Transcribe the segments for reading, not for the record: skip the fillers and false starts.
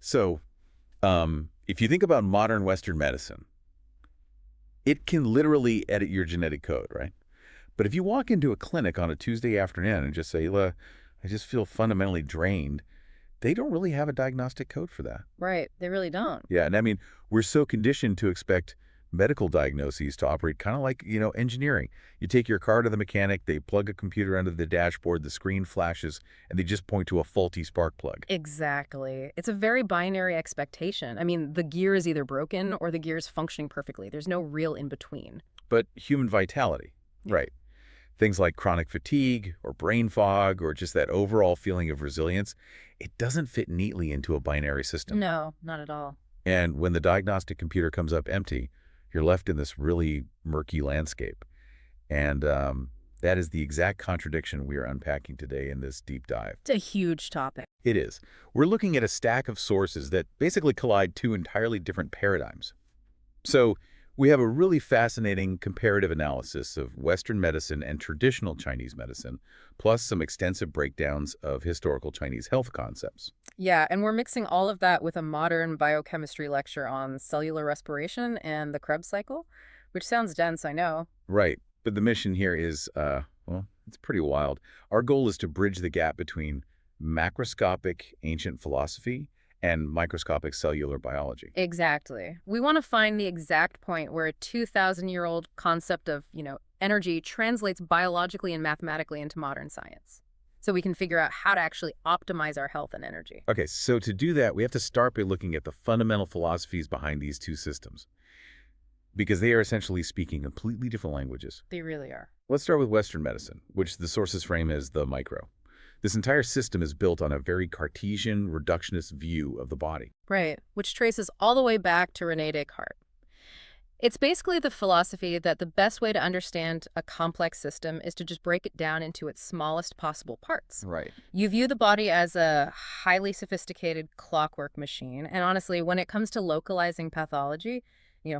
So, if you think about modern Western medicine, it can literally edit your genetic code, right? But if you walk into a clinic on a Tuesday afternoon and just say, "Look, I just feel fundamentally drained," they don't really have a diagnostic code for that. Right. They really don't. Yeah, and I mean, we're so conditioned to expect medical diagnoses to operate kind of like, engineering. You take your car to the mechanic, they plug a computer under the dashboard, the screen flashes, and they just point to a faulty spark plug. Exactly. It's a very binary expectation. I mean, the gear is either broken or the gear is functioning perfectly. There's no real in between. But human vitality, Yeah. right? Things like chronic fatigue or brain fog or just that overall feeling of resilience, it doesn't fit neatly into a binary system. No, not at all. And when the diagnostic computer comes up empty, you're left in this really murky landscape. And that is the exact contradiction we are unpacking today in this deep dive. It's a huge topic. It is. We're looking at a stack of sources that basically collide two entirely different paradigms. So we have a really fascinating comparative analysis of Western medicine and traditional Chinese medicine, plus some extensive breakdowns of historical Chinese health concepts. Yeah, and we're mixing all of that with a modern biochemistry lecture on cellular respiration and the Krebs cycle, which sounds dense, I know. Right. But the mission here is, well, it's pretty wild. Our goal is to bridge the gap between macroscopic ancient philosophy and microscopic cellular biology. Exactly. We want to find the exact point where a 2,000-year-old concept of, energy translates biologically and mathematically into modern science. So we can figure out how to actually optimize our health and energy. Okay, so to do that, we have to start by looking at the fundamental philosophies behind these two systems, because they are essentially speaking completely different languages. They really are. Let's start with Western medicine, which the sources frame as the micro. This entire system is built on a very Cartesian, reductionist view of the body. Right, which traces all the way back to René Descartes. It's basically the philosophy that the best way to understand a complex system is to just break it down into its smallest possible parts. Right. You view the body as a highly sophisticated clockwork machine, and honestly, when it comes to localizing pathology,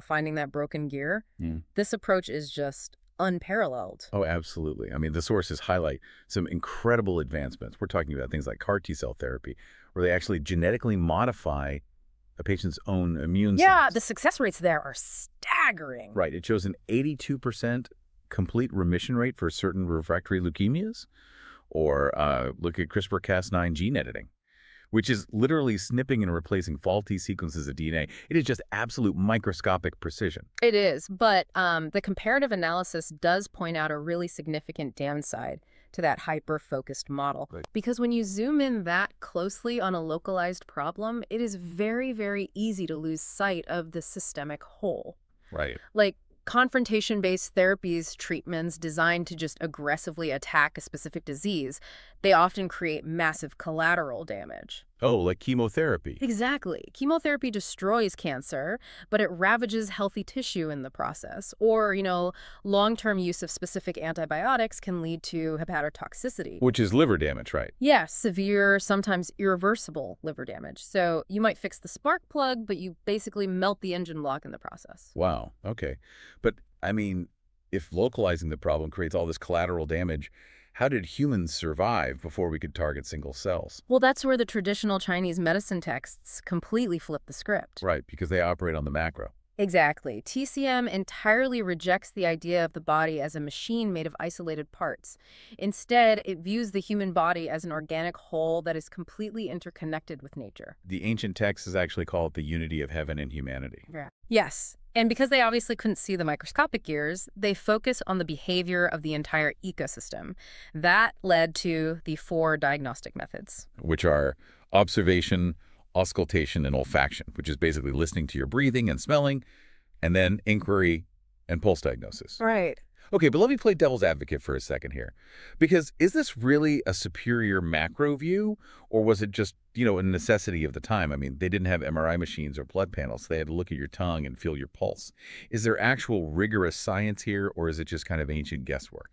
finding that broken gear, this approach is just unparalleled. Oh, absolutely. I mean, the sources highlight some incredible advancements. We're talking about things like CAR T-cell therapy, where they actually genetically modify a patient's own immune Yeah, cells. the success rates there are staggering. Right. It shows an 82% complete remission rate for certain refractory leukemias. Or look at CRISPR-Cas9 gene editing, which is literally snipping and replacing faulty sequences of DNA. It is just absolute microscopic precision. It is, but the comparative analysis does point out a really significant downside to that hyper-focused model. Right. Because when you zoom in that closely on a localized problem, it is very, very easy to lose sight of the systemic whole. Right. Like confrontation-based therapies, treatments designed to just aggressively attack a specific disease, they often create massive collateral damage. Oh, like chemotherapy. Exactly. Chemotherapy destroys cancer, but it ravages healthy tissue in the process. Or, long-term use of specific antibiotics can lead to hepatotoxicity. Which is liver damage, right? Yes, severe, sometimes irreversible liver damage. So you might fix the spark plug, but you basically melt the engine block in the process. Wow. Okay. But, I mean, if localizing the problem creates all this collateral damage, how did humans survive before we could target single cells? Well, that's where the traditional Chinese medicine texts completely flip the script. Right, because they operate on the macro. Exactly. TCM entirely rejects the idea of the body as a machine made of isolated parts. Instead, it views the human body as an organic whole that is completely interconnected with nature. The ancient texts actually call it the unity of heaven and humanity. Yeah. Yes. And because they obviously couldn't see the microscopic gears, they focus on the behavior of the entire ecosystem. That led to the 4 diagnostic methods. Which are observation, auscultation, and olfaction, which is basically listening to your breathing and smelling, and then inquiry and pulse diagnosis. Right. Okay, but let me play devil's advocate for a second here. Because is this really a superior macro view, or was it just, a necessity of the time? I mean, they didn't have MRI machines or blood panels, so they had to look at your tongue and feel your pulse. Is there actual rigorous science here, or is it just kind of ancient guesswork?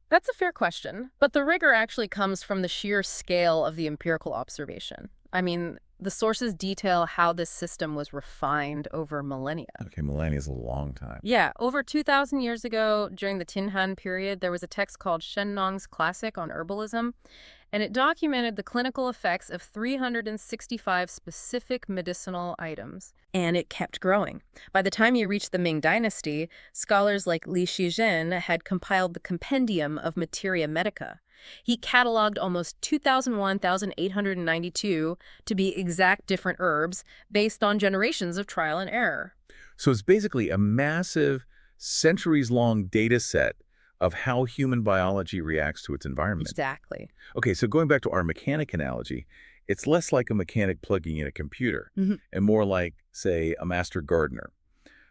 That's a fair question, but the rigor actually comes from the sheer scale of the empirical observation. I mean, The sources detail how this system was refined over millennia. Okay, millennia is a long time. Yeah, over 2,000 years ago, during the Tin Han period, there was a text called Shen Nong's Classic on Herbalism, and it documented the clinical effects of 365 specific medicinal items. And it kept growing. By the time you reached the Ming Dynasty, scholars like Li Shizhen had compiled the Compendium of Materia Medica. He cataloged almost 2,892 to be exact different herbs based on generations of trial and error. So it's basically a massive, centuries-long data set of how human biology reacts to its environment. Exactly. Okay, so going back to our mechanic analogy, it's less like a mechanic plugging in a computer and more like, say, a master gardener.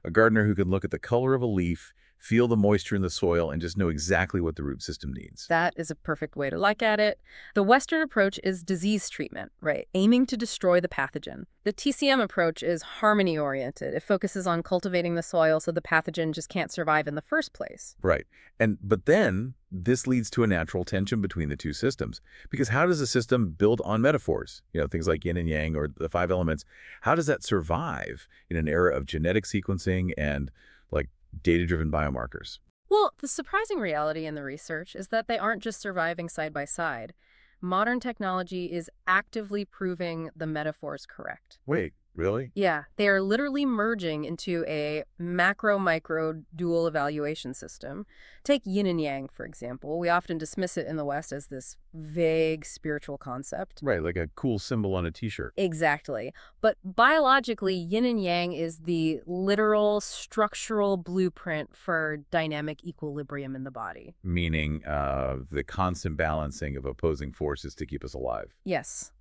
A gardener who can look at the color of a leaf, feel the moisture in the soil, and just know exactly what the root system needs. That is a perfect way to look at it. The Western approach is disease treatment, right? Aiming to destroy the pathogen. The TCM approach is harmony-oriented. It focuses on cultivating the soil so the pathogen just can't survive in the first place. Right. But then this leads to a natural tension between the two systems. Because how does a system built on metaphors, things like yin and yang or the five elements, how does that survive in an era of genetic sequencing and data-driven biomarkers? Well, the surprising reality in the research is that they aren't just surviving side by side. Modern technology is actively proving the metaphors correct. Wait, really? Yeah, they are literally merging into a macro-micro dual evaluation system. Take yin and yang, for example. We often dismiss it in the West as this vague spiritual concept. Right, like a cool symbol on a t-shirt. Exactly. But biologically, yin and yang is the literal structural blueprint for dynamic equilibrium in the body. Meaning the constant balancing of opposing forces to keep us alive. Yes.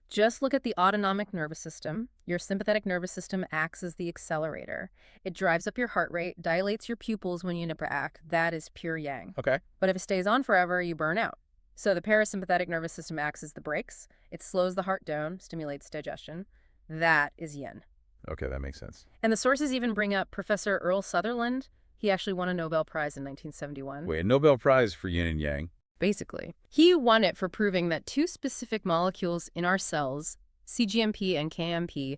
Just look at the autonomic nervous system. Your sympathetic nervous system acts as the accelerator. It drives up your heart rate, dilates your pupils when you interact. That is pure yang. Okay. But if it stays on forever, you burn out. So the parasympathetic nervous system acts as the brakes. It slows the heart down, stimulates digestion. That is yin. Okay, that makes sense. And the sources even bring up Professor Earl Sutherland. He actually won a Nobel Prize in 1971. Wait, a Nobel Prize for yin and yang? Basically. He won it for proving that two specific molecules in our cells, cGMP and KMP,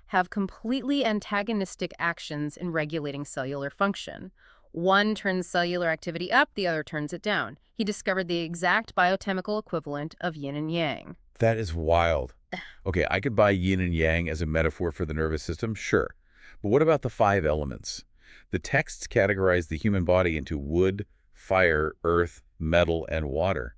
have completely antagonistic actions in regulating cellular function. One turns cellular activity up, the other turns it down. He discovered the exact biochemical equivalent of yin and yang. That is wild. Okay, I could buy yin and yang as a metaphor for the nervous system, sure. But what about the five elements? The texts categorize the human body into wood, fire, earth, metal, and water.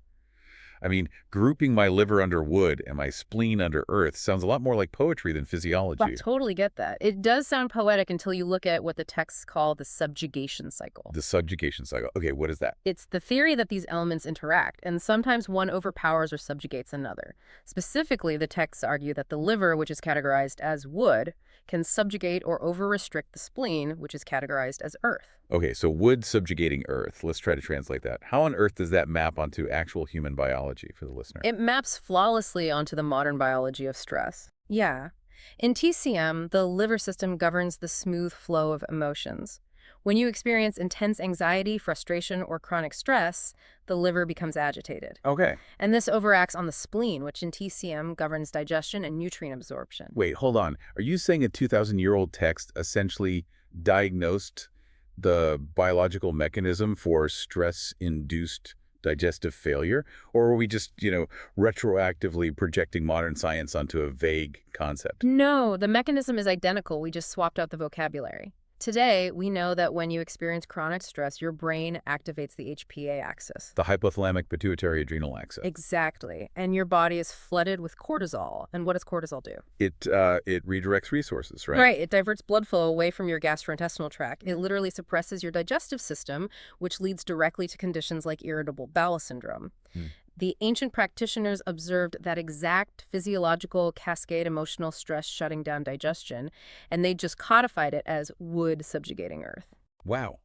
I mean, grouping my liver under wood and my spleen under earth sounds a lot more like poetry than physiology. I totally get that. It does sound poetic until you look at what the texts call the subjugation cycle. The subjugation cycle. Okay, what is that? It's the theory that these elements interact, and sometimes one overpowers or subjugates another. Specifically, the texts argue that the liver, which is categorized as wood, can subjugate or over-restrict the spleen, which is categorized as earth. Okay, so wood subjugating earth. Let's try to translate that. How on earth does that map onto actual human biology for the listener? It maps flawlessly onto the modern biology of stress. Yeah. In TCM, the liver system governs the smooth flow of emotions. When you experience intense anxiety, frustration, or chronic stress, the liver becomes agitated. Okay. And this overacts on the spleen, which in TCM governs digestion and nutrient absorption. Wait, hold on. Are you saying a 2,000-year-old text essentially diagnosed the biological mechanism for stress-induced digestive failure? Or are we just, retroactively projecting modern science onto a vague concept? No, the mechanism is identical. We just swapped out the vocabulary. Today, we know that when you experience chronic stress, your brain activates the HPA axis. The hypothalamic pituitary adrenal axis. Exactly. And your body is flooded with cortisol. And what does cortisol do? It redirects resources, right? Right. It diverts blood flow away from your gastrointestinal tract. It literally suppresses your digestive system, which leads directly to conditions like irritable bowel syndrome. The ancient practitioners observed that exact physiological cascade emotional stress shutting down digestion, and they just codified it as wood subjugating earth. Wow.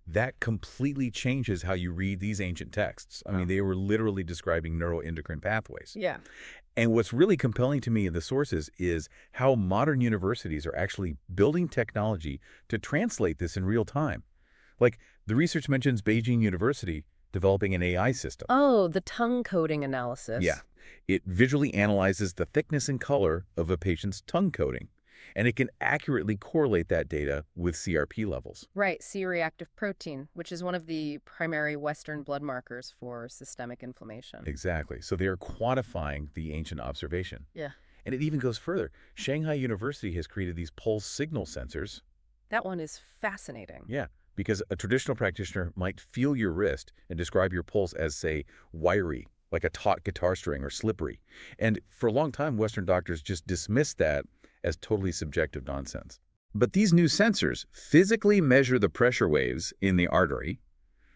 That completely changes how you read these ancient texts. I mean, they were literally describing neuroendocrine pathways. Yeah. And what's really compelling to me in the sources is how modern universities are actually building technology to translate this in real time. Like, the research mentions Beijing University developing an AI system. Oh, the tongue coding analysis. Yeah. It visually analyzes the thickness and color of a patient's tongue coating, and it can accurately correlate that data with CRP levels. Right, C-reactive protein, which is one of the primary Western blood markers for systemic inflammation. Exactly. So they are quantifying the ancient observation. Yeah. And it even goes further. Shanghai University has created these pulse signal sensors. That one is fascinating. Yeah, because a traditional practitioner might feel your wrist and describe your pulse as, say, wiry, like a taut guitar string, or slippery. And for a long time, Western doctors just dismissed that as totally subjective nonsense. But these new sensors physically measure the pressure waves in the artery.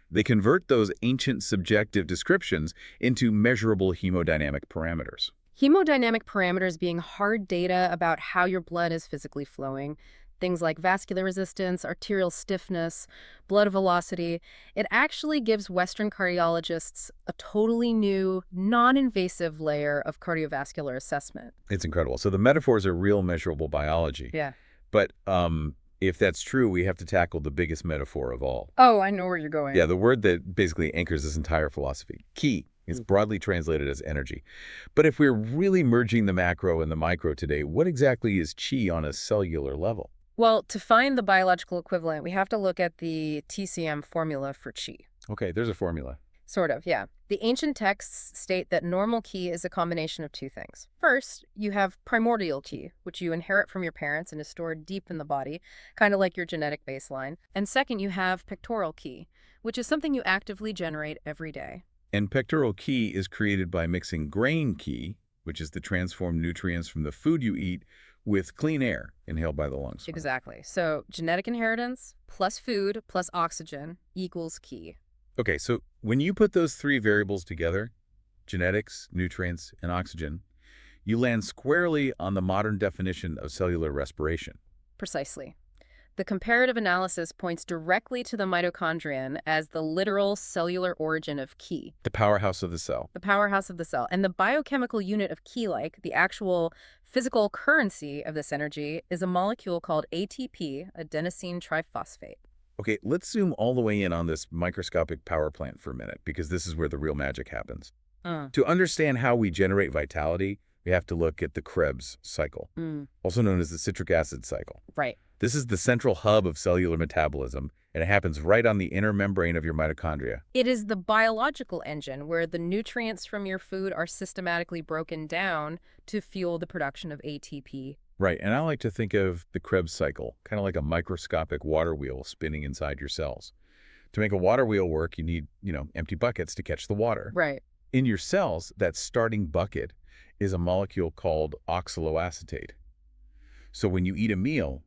They convert those ancient subjective descriptions into measurable hemodynamic parameters. Hemodynamic parameters being hard data about how your blood is physically flowing. Things like vascular resistance, arterial stiffness, blood velocity. It actually gives Western cardiologists a totally new, non-invasive layer of cardiovascular assessment. It's incredible. So the metaphors are real measurable biology. Yeah. But if that's true, we have to tackle the biggest metaphor of all. Oh, I know where you're going. Yeah, the word that basically anchors this entire philosophy, qi. It's broadly translated as energy. But if we're really merging the macro and the micro today, what exactly is qi on a cellular level? Well, to find the biological equivalent, we have to look at the TCM formula for qi. Okay, there's a formula. Sort of, yeah. The ancient texts state that normal qi is a combination of two things. First, you have primordial qi, which you inherit from your parents and is stored deep in the body, kind of like your genetic baseline. And second, you have pectoral qi, which is something you actively generate every day. And pectoral qi is created by mixing grain qi, which is the transformed nutrients from the food you eat, with clean air inhaled by the lungs. Exactly. So genetic inheritance plus food plus oxygen equals qi. Okay, so when you put those three variables together, genetics, nutrients, and oxygen, you land squarely on the modern definition of cellular respiration. Precisely. The comparative analysis points directly to the mitochondrion as the literal cellular origin of qi, The powerhouse of the cell. the powerhouse of the cell. And the biochemical unit of qi, the actual physical currency of this energy, is a molecule called ATP, adenosine triphosphate. Okay, let's zoom all the way in on this microscopic power plant for a minute, because this is where the real magic happens. To understand how we generate vitality, we have to look at the Krebs cycle, also known as the citric acid cycle. Right. This is the central hub of cellular metabolism, and it happens right on the inner membrane of your mitochondria. It is the biological engine where the nutrients from your food are systematically broken down to fuel the production of ATP. Right, and I like to think of the Krebs cycle, kind of like a microscopic water wheel spinning inside your cells. To make a water wheel work, you need, empty buckets to catch the water. Right. In your cells, that starting bucket is a molecule called oxaloacetate. So when you eat a meal,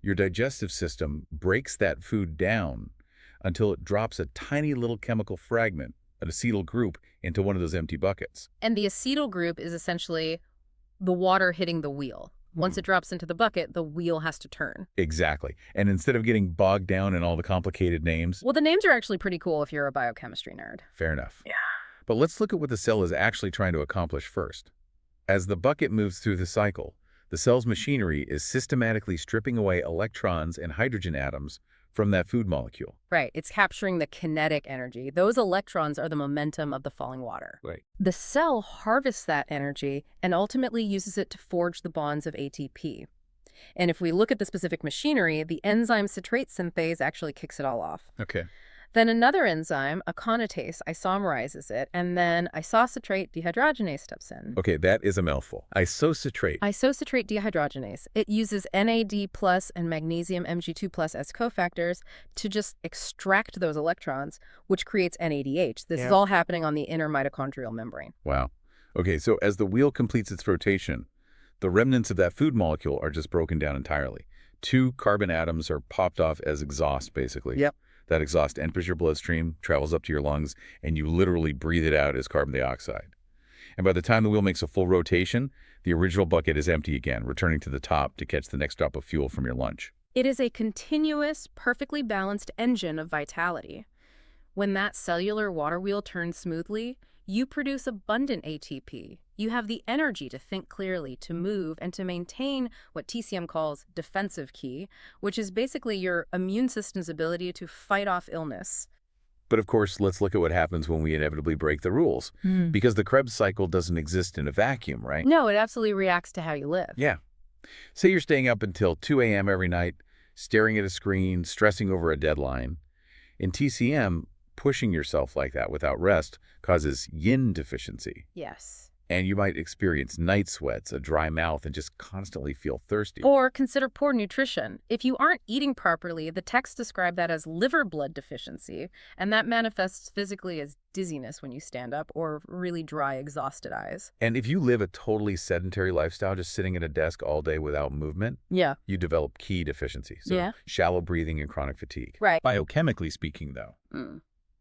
your digestive system breaks that food down until it drops a tiny little chemical fragment, an acetyl group, into one of those empty buckets. And the acetyl group is essentially the water hitting the wheel. Once it drops into the bucket, the wheel has to turn. Exactly. And instead of getting bogged down in all the complicated names... Well, the names are actually pretty cool if you're a biochemistry nerd. Fair enough. Yeah. But let's look at what the cell is actually trying to accomplish first. As the bucket moves through the cycle, the cell's machinery is systematically stripping away electrons and hydrogen atoms from that food molecule. Right. It's capturing the kinetic energy. Those electrons are the momentum of the falling water. Right. The cell harvests that energy and ultimately uses it to forge the bonds of ATP. And if we look at the specific machinery, the enzyme citrate synthase actually kicks it all off. Okay. Then another enzyme, aconitase, isomerizes it, and then isocitrate dehydrogenase steps in. Okay, that is a mouthful. Isocitrate. Isocitrate dehydrogenase. It uses NAD+ and magnesium Mg2+ as cofactors to just extract those electrons, which creates NADH. This is all happening on the inner mitochondrial membrane. Wow. Okay, so as the wheel completes its rotation, the remnants of that food molecule are just broken down entirely. 2 carbon atoms are popped off as exhaust, basically. Yep. That exhaust enters your bloodstream, travels up to your lungs, and you literally breathe it out as carbon dioxide. And by the time the wheel makes a full rotation, the original bucket is empty again, returning to the top to catch the next drop of fuel from your lunch. It is a continuous, perfectly balanced engine of vitality. When that cellular water wheel turns smoothly, you produce abundant ATP. You have the energy to think clearly, to move, and to maintain what TCM calls defensive qi, which is basically your immune system's ability to fight off illness. But of course, let's look at what happens when we inevitably break the rules. Because the Krebs cycle doesn't exist in a vacuum, right? No, it absolutely reacts to how you live. Yeah. Say you're staying up until 2 a.m. every night, staring at a screen, stressing over a deadline. In TCM, pushing yourself like that without rest causes yin deficiency. Yes. And you might experience night sweats, a dry mouth, and just constantly feel thirsty. Or consider poor nutrition. If you aren't eating properly, the texts describe that as liver blood deficiency, and that manifests physically as dizziness when you stand up or really dry, exhausted eyes. And if you live a totally sedentary lifestyle, just sitting at a desk all day without movement, Yeah. you develop key deficiency. So Yeah. shallow breathing and chronic fatigue. Right. Biochemically speaking, though,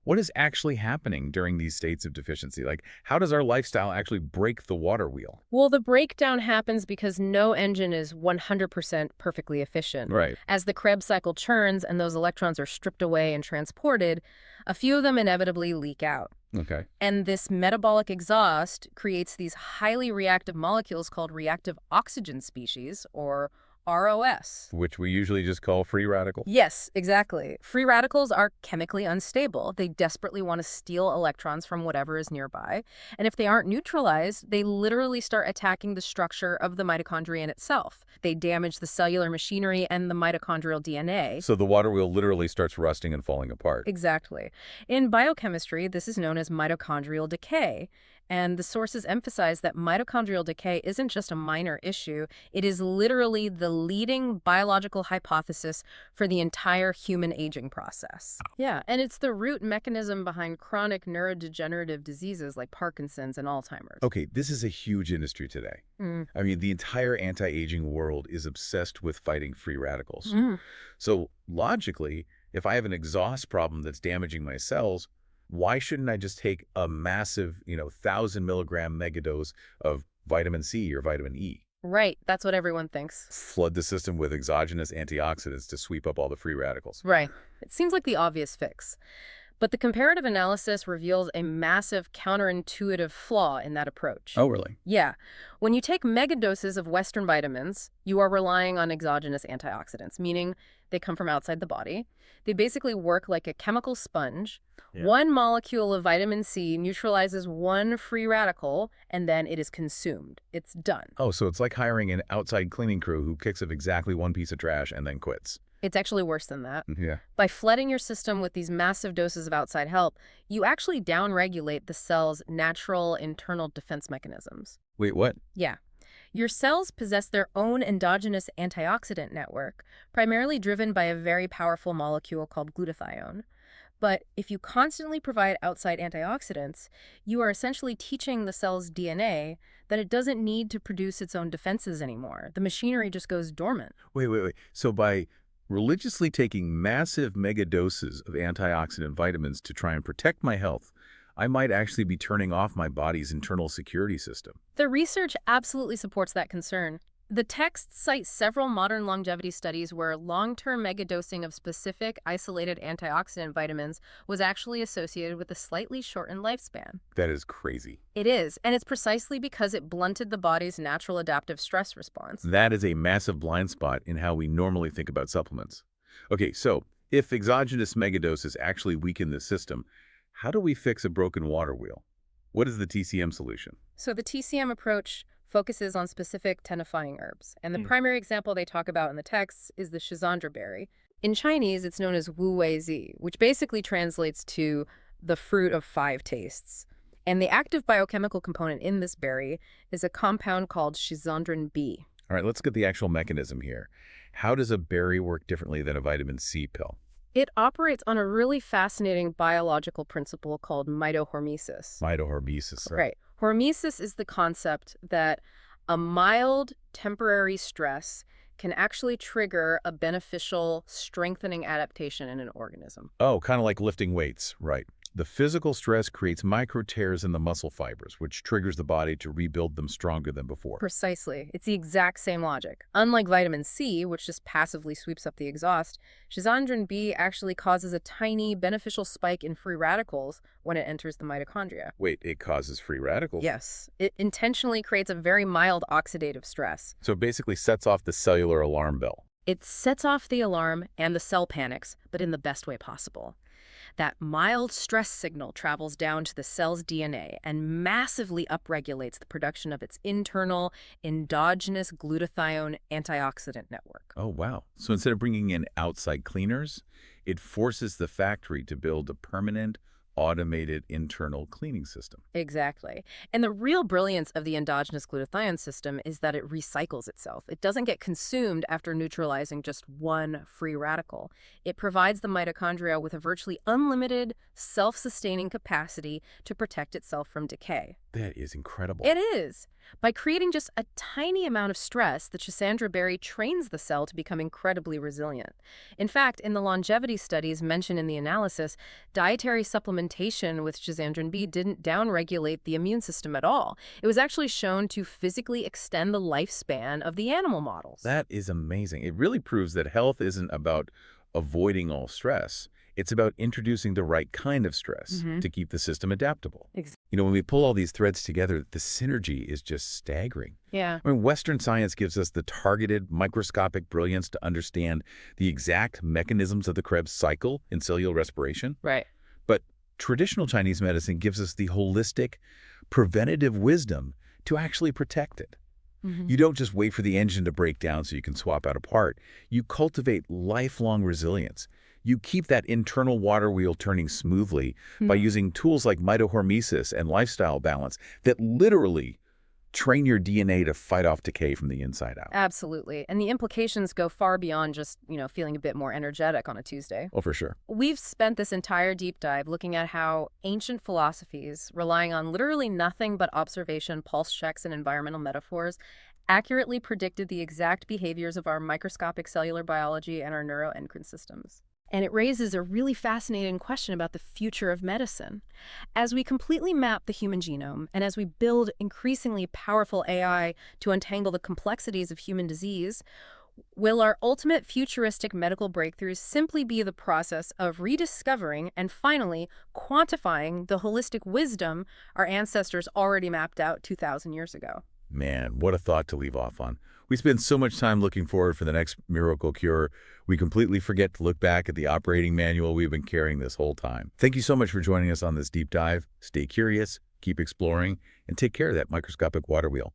what is actually happening during these states of deficiency? Like, how does our lifestyle actually break the water wheel? Well, the breakdown happens because no engine is 100% perfectly efficient. Right. As the Krebs cycle churns and those electrons are stripped away and transported, a few of them inevitably leak out. Okay. And this metabolic exhaust creates these highly reactive molecules called reactive oxygen species, or ROS. Which we usually just call free radicals. Yes, exactly. Free radicals are chemically unstable. They desperately want to steal electrons from whatever is nearby. And if they aren't neutralized, they literally start attacking the structure of the mitochondrion itself. They damage the cellular machinery and the mitochondrial DNA. So the water wheel literally starts rusting and falling apart. Exactly. In biochemistry, this is known as mitochondrial decay. And the sources emphasize that mitochondrial decay isn't just a minor issue. It is literally the leading biological hypothesis for the entire human aging process. Yeah, and it's the root mechanism behind chronic neurodegenerative diseases like Parkinson's and Alzheimer's. Okay, this is a huge industry today. I mean, the entire anti-aging world is obsessed with fighting free radicals. So logically, if I have an exhaust problem that's damaging my cells, why shouldn't I just take a massive, 1,000-milligram megadose of vitamin C or vitamin E? Right, that's what everyone thinks. Flood the system with exogenous antioxidants to sweep up all the free radicals. Right. It seems like the obvious fix. But the comparative analysis reveals a massive counterintuitive flaw in that approach. Oh, really? Yeah. When you take megadoses of Western vitamins, you are relying on exogenous antioxidants, meaning they come from outside the body. They basically work like a chemical sponge. Yeah. One molecule of vitamin C neutralizes one free radical, and then it is consumed. It's done. Oh, so it's like hiring an outside cleaning crew who picks up exactly one piece of trash and then quits. It's actually worse than that. Yeah. By flooding your system with these massive doses of outside help, you actually downregulate the cell's natural internal defense mechanisms. Wait, what? Yeah. Your cells possess their own endogenous antioxidant network, primarily driven by a very powerful molecule called glutathione. But if you constantly provide outside antioxidants, you are essentially teaching the cell's DNA that it doesn't need to produce its own defenses anymore. The machinery just goes dormant. Wait. So by religiously taking massive mega doses of antioxidant vitamins to try and protect my health, I might actually be turning off my body's internal security system. The research absolutely supports that concern. The texts cite several modern longevity studies where long-term megadosing of specific isolated antioxidant vitamins was actually associated with a slightly shortened lifespan. That is crazy. It is, and it's precisely because it blunted the body's natural adaptive stress response. That is a massive blind spot in how we normally think about supplements. Okay, so if exogenous megadoses actually weaken the system, how do we fix a broken water wheel? What is the TCM solution? So the TCM approach focuses on specific tenifying herbs, and the primary example they talk about in the texts is the schizandra berry. In Chinese, it's known as wu wei zi, which basically translates to the fruit of 5 tastes. And the active biochemical component in this berry is a compound called schizandrin B. All right, let's get the actual mechanism here. How does a berry work differently than a vitamin C pill? It operates on a really fascinating biological principle called mitohormesis. Mitohormesis. Right. Hormesis is the concept that a mild temporary stress can actually trigger a beneficial strengthening adaptation in an organism. Oh, kind of like lifting weights, right. The physical stress creates micro tears in the muscle fibers, which triggers the body to rebuild them stronger than before. Precisely. It's the exact same logic. Unlike vitamin C, which just passively sweeps up the exhaust, schizandrin B actually causes a tiny beneficial spike in free radicals when it enters the mitochondria. Wait, it causes free radicals? Yes. It intentionally creates a very mild oxidative stress. So it basically sets off the cellular alarm bell. It sets off the alarm and the cell panics, but in the best way possible. That mild stress signal travels down to the cell's DNA and massively upregulates the production of its internal endogenous glutathione antioxidant network. Oh, wow. So instead of bringing in outside cleaners, it forces the factory to build a permanent, automated internal cleaning system. Exactly. And the real brilliance of the endogenous glutathione system is that it recycles itself. It doesn't get consumed after neutralizing just one free radical. It provides the mitochondria with a virtually unlimited, self-sustaining capacity to protect itself from decay. That is incredible. It is. By creating just a tiny amount of stress, the Schisandra berry trains the cell to become incredibly resilient. In fact, in the longevity studies mentioned in the analysis, dietary supplementation with Schisandrin B didn't downregulate the immune system at all. It was actually shown to physically extend the lifespan of the animal models. That is amazing. It really proves that health isn't about avoiding all stress. It's about introducing the right kind of stress to keep the system adaptable. You know, when we pull all these threads together, the synergy is just staggering. Yeah. I mean, Western science gives us the targeted microscopic brilliance to understand the exact mechanisms of the Krebs cycle in cellular respiration. Right. But traditional Chinese medicine gives us the holistic, preventative wisdom to actually protect it. You don't just wait for the engine to break down so you can swap out a part. You cultivate lifelong resilience. You keep that internal water wheel turning smoothly by using tools like mitohormesis and lifestyle balance that literally train your DNA to fight off decay from the inside out. Absolutely. And the implications go far beyond just, feeling a bit more energetic on a Tuesday. Oh, for sure. We've spent this entire deep dive looking at how ancient philosophies, relying on literally nothing but observation, pulse checks, and environmental metaphors, accurately predicted the exact behaviors of our microscopic cellular biology and our neuroendocrine systems. And it raises a really fascinating question about the future of medicine. As we completely map the human genome, and as we build increasingly powerful AI to untangle the complexities of human disease, will our ultimate futuristic medical breakthroughs simply be the process of rediscovering and finally quantifying the holistic wisdom our ancestors already mapped out 2,000 years ago? Man, what a thought to leave off on. We spend so much time looking forward for the next miracle cure, we completely forget to look back at the operating manual we've been carrying this whole time. Thank you so much for joining us on this deep dive. Stay curious, keep exploring, and take care of that microscopic water wheel.